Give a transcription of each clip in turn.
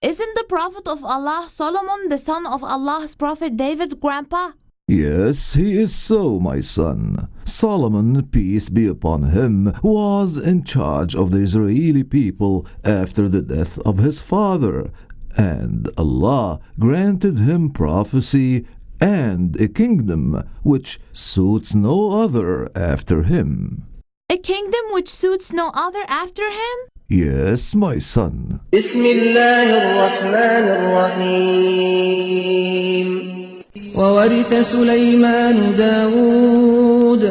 Isn't the Prophet of Allah Solomon the son of Allah's Prophet David, Grandpa? Yes, he is so, my son. Solomon, peace be upon him, was in charge of the Israeli people after the death of his father, and Allah granted him prophecy and a kingdom which suits no other after him. A kingdom which suits no other after him? Yes, my son. بسم الله الرحمن الرحيم وورث سليمان داود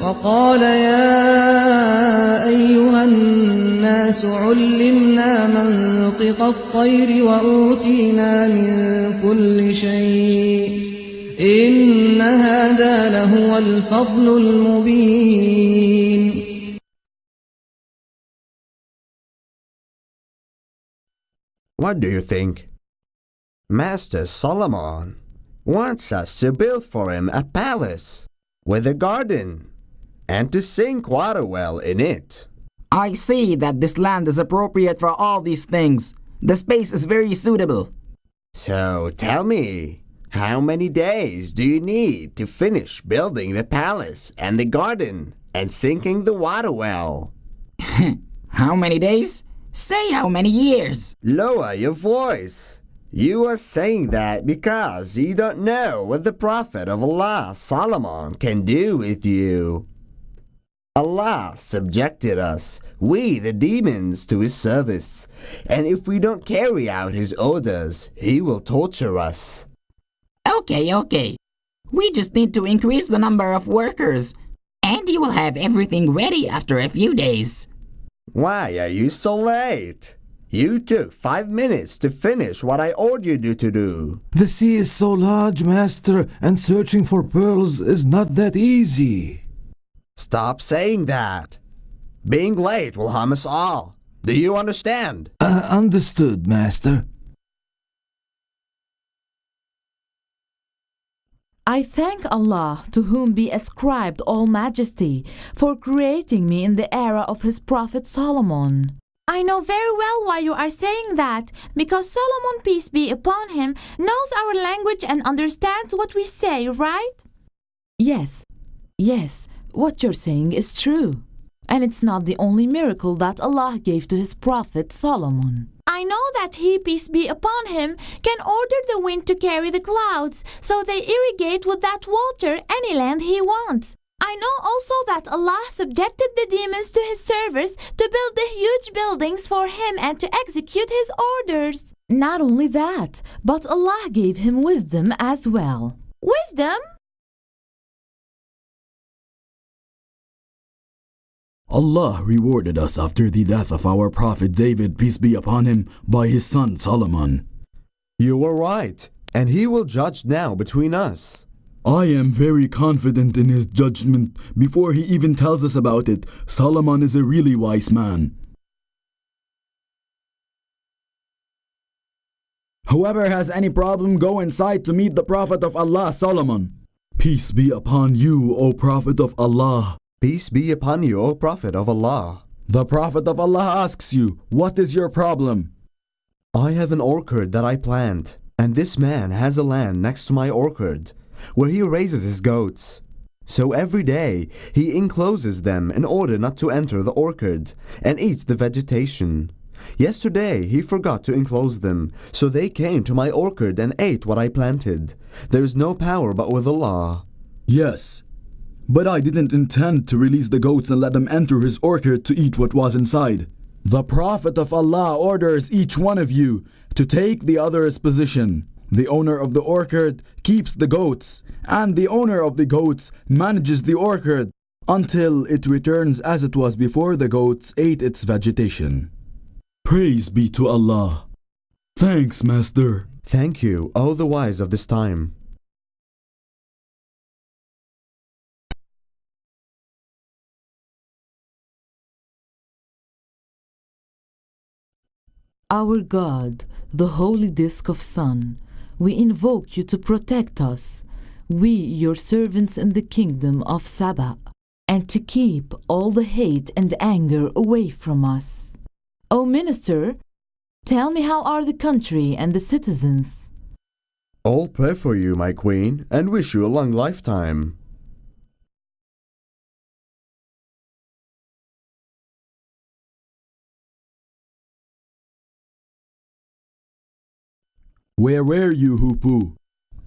وقال يا أيها الناس علمنا منطق الطير وأوتينا من كل شيء إن هذا لهو الفضل المبين. What do you think? Master Solomon wants us to build for him a palace with a garden and to sink water well in it. I see that this land is appropriate for all these things. The space is very suitable. So tell me, how many days do you need to finish building the palace and the garden and sinking the water well? How many days? Say how many years. Lower your voice. You are saying that because you don't know what the Prophet of Allah, Solomon, can do with you. Allah subjected us, we the demons, to his service, and if we don't carry out his orders, he will torture us. Okay. We just need to increase the number of workers, and you will have everything ready after a few days. Why are you so late? You took 5 minutes to finish what I ordered you to do. The sea is so large, master, and searching for pearls is not that easy. Stop saying that. Being late will harm us all. Do you understand? Understood, master. I thank Allah, to whom be ascribed all majesty, for creating me in the era of his Prophet Solomon. I know very well why you are saying that, because Solomon, peace be upon him, knows our language and understands what we say, right? Yes, what you're saying is true. And it's not the only miracle that Allah gave to his Prophet Solomon. I know that he, peace be upon him, can order the wind to carry the clouds, so they irrigate with that water any land he wants. I know also that Allah subjected the demons to his service to build the huge buildings for him and to execute his orders. Not only that, but Allah gave him wisdom as well. Wisdom? Allah rewarded us after the death of our Prophet David, peace be upon him, by his son Solomon. You were right, and he will judge now between us. I am very confident in his judgment. Before he even tells us about it, Solomon is a really wise man. Whoever has any problem, go inside to meet the Prophet of Allah, Solomon. Peace be upon you, O Prophet of Allah. Peace be upon you, O Prophet of Allah. The Prophet of Allah asks you, what is your problem? I have an orchard that I plant, and this man has a land next to my orchard, where he raises his goats. So every day he encloses them in order not to enter the orchard and eat the vegetation. Yesterday he forgot to enclose them, so they came to my orchard and ate what I planted. There is no power but with Allah. Yes, but I didn't intend to release the goats and let them enter his orchard to eat what was inside. The Prophet of Allah orders each one of you to take the other's position. The owner of the orchard keeps the goats, and the owner of the goats manages the orchard until it returns as it was before the goats ate its vegetation. Praise be to Allah. Thanks, Master. Thank you, O the wise of this time. Our God, the holy disk of sun, we invoke you to protect us, we your servants in the kingdom of Saba, and to keep all the hate and anger away from us. O minister, Tell me, how are the country and the citizens? All pray for you, my queen, and wish you a long lifetime. Where were you, Hupu?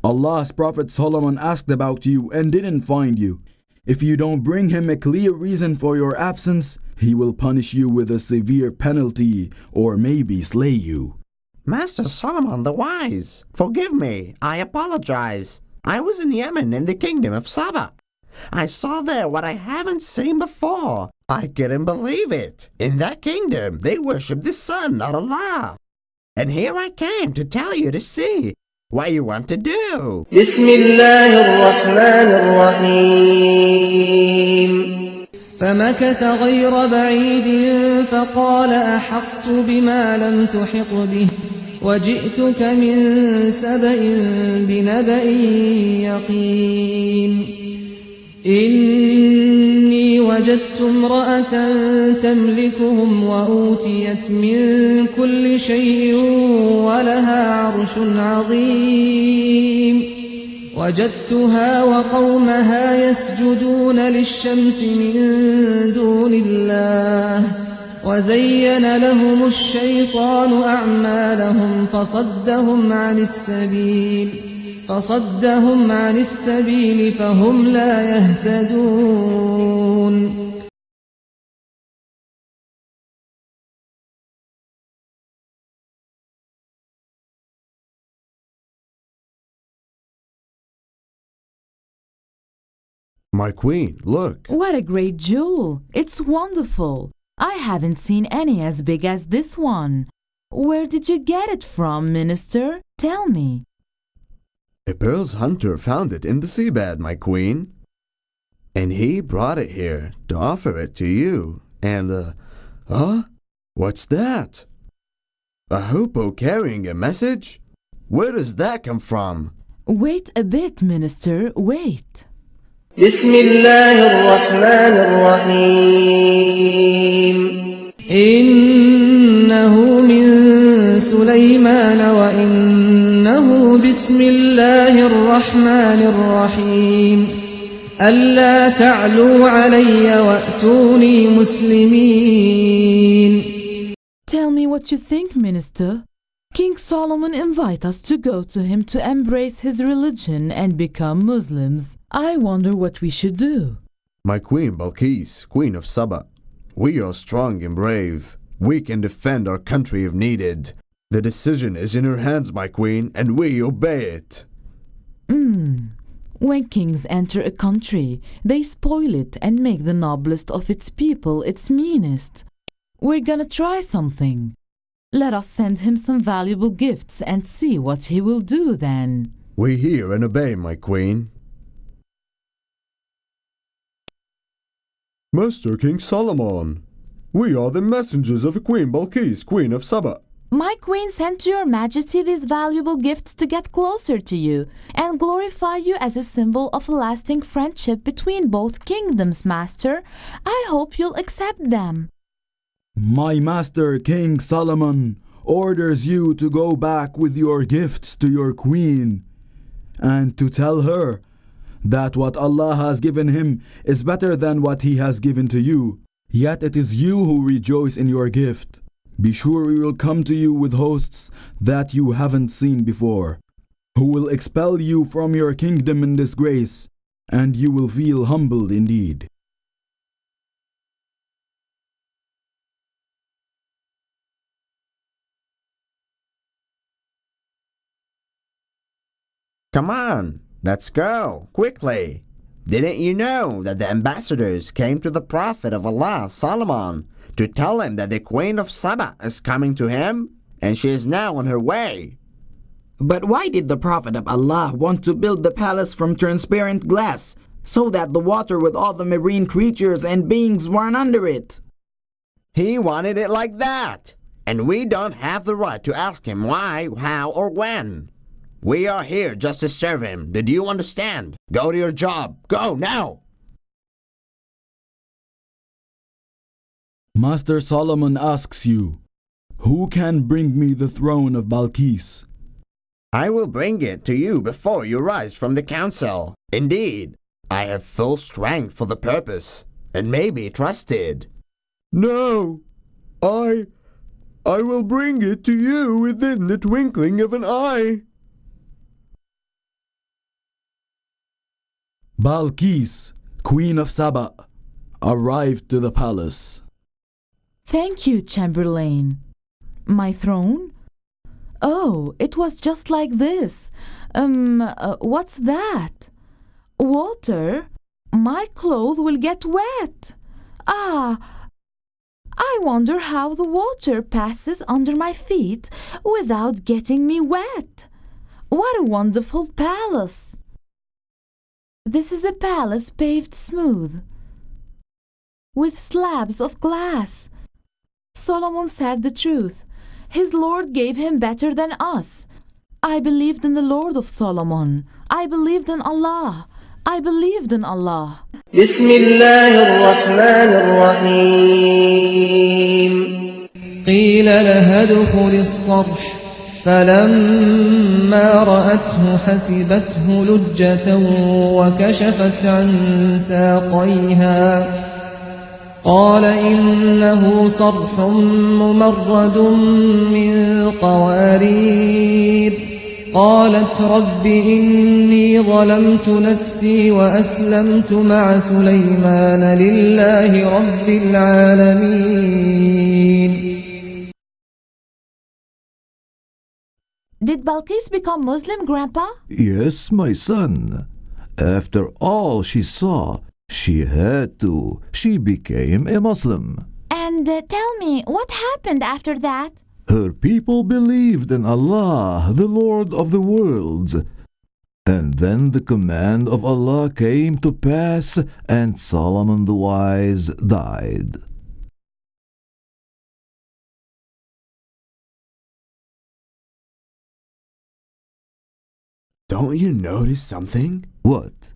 Allah's Prophet Solomon asked about you and didn't find you. If you don't bring him a clear reason for your absence, he will punish you with a severe penalty or maybe slay you. Master Solomon the Wise, forgive me, I apologize. I was in Yemen in the kingdom of Saba. I saw there what I haven't seen before. I couldn't believe it. In that kingdom, they worship the sun, not Allah. And here I came to tell you to see what you want to do. بسم الله الرحمن الرحيم فمكث غير بعيد فقال أحطت بما لم تحط به وجئتك من سبأ بنبأ يقين إني وجدت امرأة تملكهم وأوتيت من كل شيء ولها عرش عظيم وجدتها وقومها يسجدون للشمس من دون الله وزين لهم الشيطان أعمالهم فصدهم عن السبيل فهم لا يهتدون. My queen, look. What a great jewel! It's wonderful. I haven't seen any as big as this one. Where did you get it from, Minister? Tell me. A pearls hunter found it in the seabed, my queen. And he brought it here to offer it to you. And, what's that? A hoopoe carrying a message? Where does that come from? Wait a bit, Minister, wait. بسم الله الرحمن الرحيم إنه من سليمان وإنه بسم الله الرحمن الرحيم ألا تعلوا علي وأتوني مسلمين. Tell me what you think, Minister. King Solomon invites us to go to him to embrace his religion and become Muslims. I wonder what we should do. My queen Balkis, queen of Saba, we are strong and brave. We can defend our country if needed. The decision is in your hands, my queen, and we obey it. When kings enter a country, they spoil it and make the noblest of its people its meanest. We're gonna try something. Let us send him some valuable gifts and see what he will do then. We hear and obey, my queen. Master King Solomon, we are the messengers of Queen Balkis, Queen of Saba. My queen sent to your majesty these valuable gifts to get closer to you and glorify you as a symbol of a lasting friendship between both kingdoms, master. I hope you'll accept them. My master, King Solomon, orders you to go back with your gifts to your queen and to tell her that what Allah has given him is better than what he has given to you. Yet it is you who rejoice in your gift. Be sure we will come to you with hosts that you haven't seen before, who will expel you from your kingdom in disgrace, and you will feel humbled indeed. Come on, let's go, quickly. Didn't you know that the ambassadors came to the Prophet of Allah, Solomon, to tell him that the Queen of Saba is coming to him, and she is now on her way? But why did the Prophet of Allah want to build the palace from transparent glass so that the water with all the marine creatures and beings weren't under it? He wanted it like that, and we don't have the right to ask him why, how, or when. We are here just to serve him. Did you understand? Go to your job. Go now. Master Solomon asks you, Who can bring me the throne of Balkis? I will bring it to you before you rise from the council. Indeed, I have full strength for the purpose and may be trusted. No, I will bring it to you within the twinkling of an eye. Balkis, Queen of Saba, arrived to the palace. Thank you, Chamberlain. My throne? Oh, it was just like this. What's that? Water? My clothes will get wet. Ah, I wonder how the water passes under my feet without getting me wet. What a wonderful palace. This is a palace paved smooth, with slabs of glass. Solomon said the truth. His Lord gave him better than us. I believed in the Lord of Solomon. I believed in Allah. I believed in Allah. بسم الله الرحمن الرحيم قيل لها ادخل الصرح فلما رأته حسبته لجة وكشفت عن ساقيها قال إنه صرح ممرد من قوارير قالت رب إني ظلمت نفسي وأسلمت مع سليمان لله رب العالمين. Did Balkis become Muslim, Grandpa? Yes, my son. After all she saw, she had to. She became a Muslim. And tell me, what happened after that? Her people believed in Allah, the Lord of the worlds. And then the command of Allah came to pass, and Solomon the Wise died. Don't you notice something? What?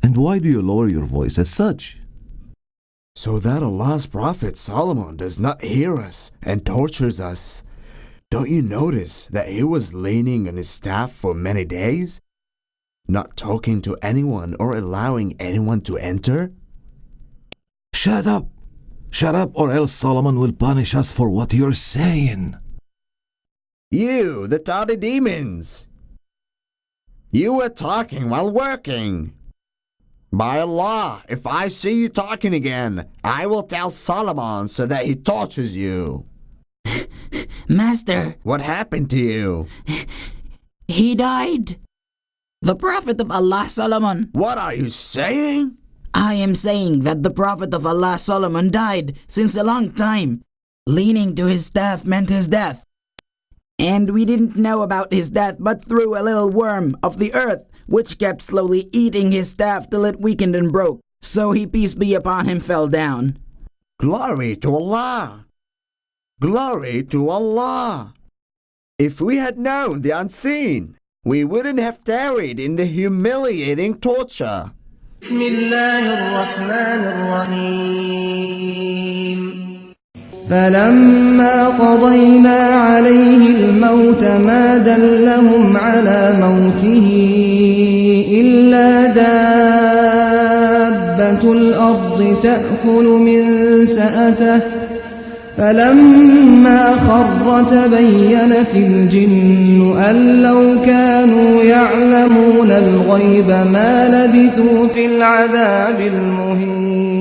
And why do you lower your voice as such? So that Allah's Prophet Solomon does not hear us and tortures us. Don't you notice that he was leaning on his staff for many days? Not talking to anyone or allowing anyone to enter? Shut up! Shut up, or else Solomon will punish us for what you're saying. You, the tardy demons! You were talking while working. By Allah, if I see you talking again, I will tell Solomon so that he tortures you. Master, What happened to you? he died. The Prophet of Allah Solomon. What are you saying? I am saying that the Prophet of Allah Solomon died since a long time. Leaning to his staff meant his death. And we didn't know about his death but through a little worm of the earth, which kept slowly eating his staff till it weakened and broke. So he, peace be upon him, fell down. Glory to Allah! Glory to Allah! If we had known the unseen, we wouldn't have tarried in the humiliating torture. بسم الله الرحمن الرحيم فلما قضينا عليه الموت ما دلهم على موته إلا دابة الأرض تأكل من سأته فلما خر تبينت الجن أن لو كانوا يعلمون الغيب ما لبثوا في العذاب المهين.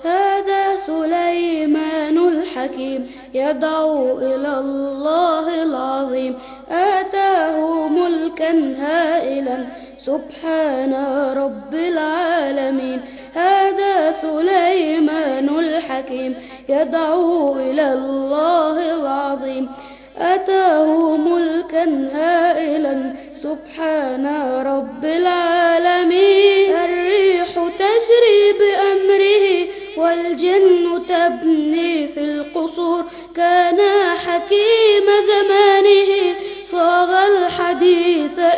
هذا سليمان الحكيم يدعو إلى الله العظيم آتاه ملكا هائلا سبحان رب العالمين. هذا سليمان الحكيم يدعو إلى الله العظيم آتاه ملكا هائلا سبحان رب العالمين. الريح تجري بأمره والجن تبني في القصور كان حكيم زمانه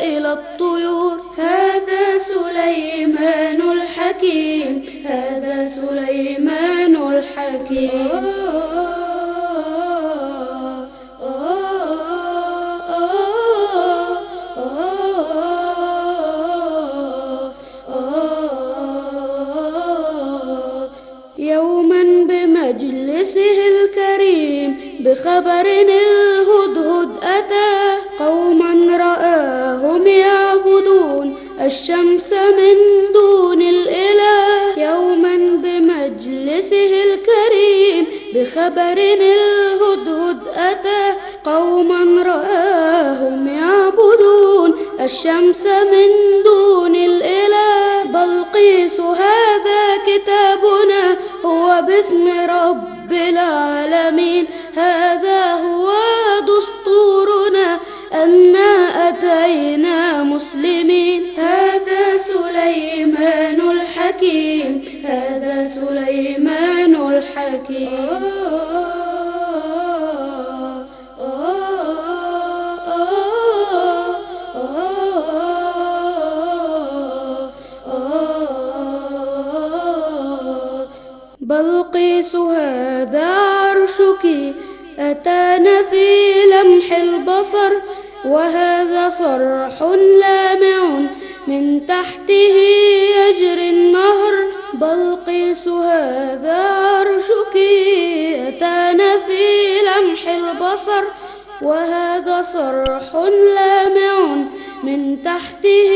إلى الطيور. هذا سليمان الحكيم، هذا سليمان الحكيم. يوما بمجلسه الكريم بخبر الهدهد أتى قوما رآهم يعبدون الشمس من دون الإله. يوما بمجلسه الكريم بخبر الهدهد أتى قوما رآهم يعبدون الشمس من دون الإله. بلقيس هذا كتابنا هو باسم رب العالمين، هذا هو دستورنا أنا أتينا مسلمين. هذا سليمان الحكيم، هذا سليمان الحكيم. بلقيس هذا عرشك أتانا في لمح البصر، وهذا صرح لامع من تحته يجري النهر. بلقيس هذا عرشك أتانا في لمح البصر، وهذا صرح لامع من تحته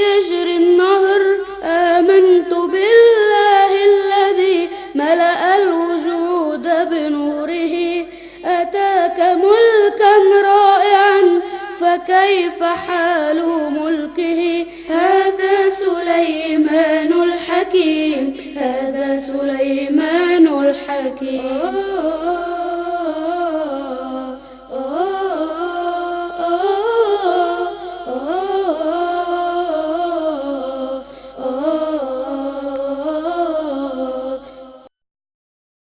يجري النهر. آمنت بالله الذي ملأ الوجود بنوره، أتاك ملكا رائعا فكيف حال ملكه. هذا سليمان الحكيم، هذا سليمان الحكيم.